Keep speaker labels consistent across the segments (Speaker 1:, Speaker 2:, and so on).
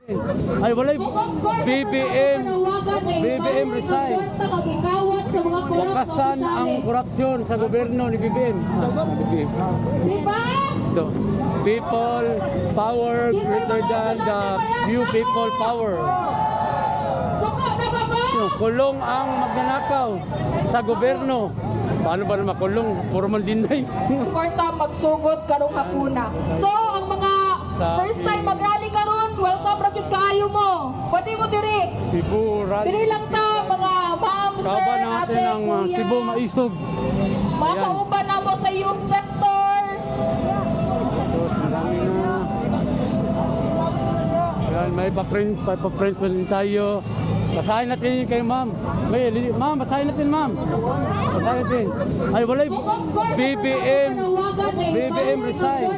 Speaker 1: Ay, walay BBM resign. Wakasan ang korupsyon sa gobyerno ni BBM.
Speaker 2: Diba?
Speaker 1: The people power greater than the few people power.
Speaker 2: Suko na ba ba?
Speaker 1: Kulong ang magnanakaw sa gobyerno. Paano ba na makulong? Formal dinay.
Speaker 2: Korta magsugod karong hapuna. So, ang mga first time mag-rally karon, welcome ra gyud kaayo mo. Pwede mo diri.
Speaker 1: Cebu rally.
Speaker 2: Diri lang ta mga ma'am, sir,
Speaker 1: Kaba natin
Speaker 2: ate,
Speaker 1: ang
Speaker 2: kuya.
Speaker 1: Cebu maisog.
Speaker 2: Mga
Speaker 1: Ayan.
Speaker 2: kauban na mo sa youth sector.
Speaker 1: So, marami na. Yan, may pa-print pa rin tayo. Basahin natin kay ma'am. Ma'am, basahin natin ma'am. Basahin natin. Ay, walay BBM resign.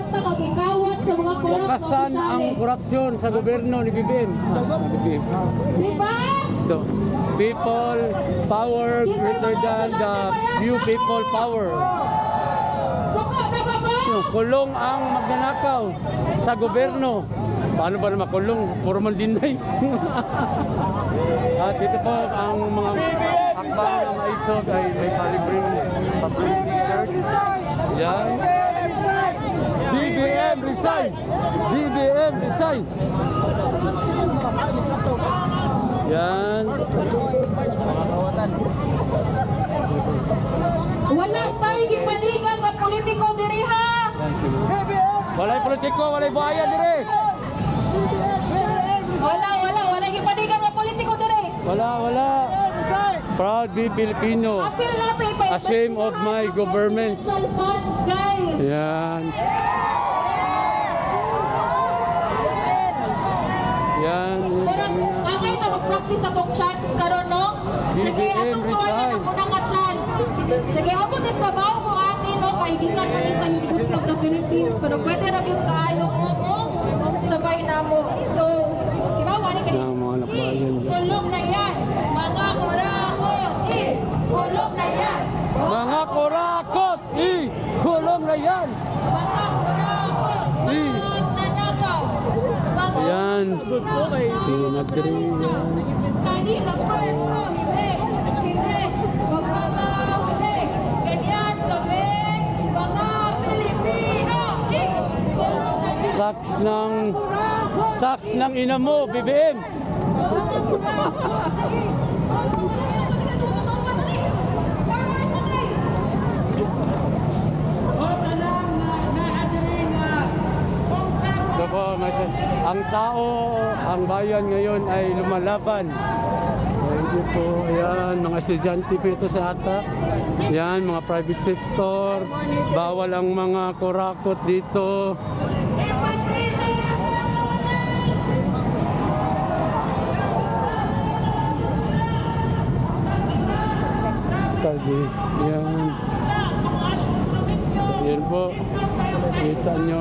Speaker 1: Wakasan ang korupsyon sa gobyerno ni BBM.
Speaker 2: Diba?
Speaker 1: The people power greater than the few people power.
Speaker 2: Suko na ba ba?
Speaker 1: Kulong ang magnanakaw sa gobyerno. Paano ba na makulong? Formal dinay. At dito po ang mga akbang na maisog ay may palibring pa-print t-shirt. Yan. BBM resign! BBM resign! Yan.
Speaker 2: Wala tayo gipaligan ng politiko diri ha.
Speaker 1: Walay politiko, walay buhaya dire.
Speaker 2: Wala gipaligan ng politiko diri.
Speaker 1: Wala. Proud be Filipino.
Speaker 2: Apil natin pa.
Speaker 1: Ashamed of my government.
Speaker 2: Financial funds, guys.
Speaker 1: Yan. Yan.
Speaker 2: Kakay na mag-practice atong chants karon no? Sige,
Speaker 1: BBM
Speaker 2: atong kawan
Speaker 1: resign.
Speaker 2: na muna nga chant. Sige, abot yung sabaw mo ate no? Kay gikan man ni sa University of the Philippines. Pero pwede na yung kaayo mo sabay na mo. So, kibawa ni kayo.
Speaker 1: Yan, mga lakbayan.
Speaker 2: Kulong na yan. Mga kurakot. Kulong na yan.
Speaker 1: Mga kurakot! Kulong na yan!
Speaker 2: Mga kurakot. Mga nanakaw. Mga
Speaker 1: Ayan. Sinadri yan.
Speaker 2: kanina pwesto, hindi. Huwag mamahuli. Ganyan kami, mga Pilipino.
Speaker 1: Tax ng ina mo, BBM. So po, ang tao, ang bayan ngayon ay lumalaban. Thank you po. Ayan, mga estudyante po ito sa ata. Ayan, mga private sector. Bawal ang mga kurakot dito. Kagi. Ayan. So, ayan po. Kita nyo.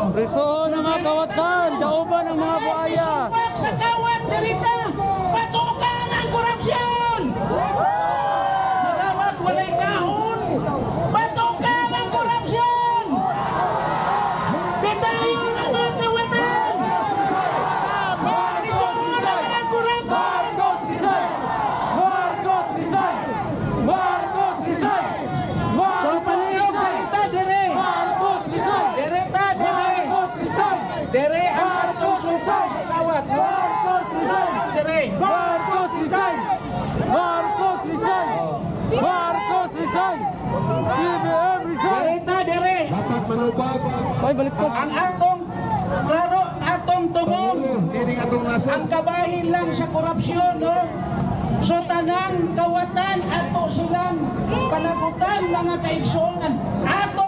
Speaker 1: Preso ng mga kawatan, dauban ng mga buhaya.
Speaker 3: Sa kawat dirita, patukan ang korupsyon! Dapat walay kahon, patukan ang korupsyon! Bitayin ang mga kawatan! Isuon ang mga kurakot!
Speaker 1: Marcos resign! Marcos resign! Marcos resign!
Speaker 3: So palihog dirita dire!
Speaker 1: Marcos resign!
Speaker 3: Dirita dire!
Speaker 1: Marcos resign!
Speaker 3: Dire ang kartong susa sa kawat!
Speaker 1: Marcos resign!
Speaker 3: Dire!
Speaker 1: Marcos resign! Marcos resign! Marcos resign! BBM resign!
Speaker 3: Dirita dire!
Speaker 4: Dapat manubag
Speaker 1: Ay, balik po.
Speaker 3: Ang atong klaro, atong atong tumon. Ang kabahin lang sa korupsyon, no? So tanang kawatan ato silang panagutan mga kaigsoongan. Ato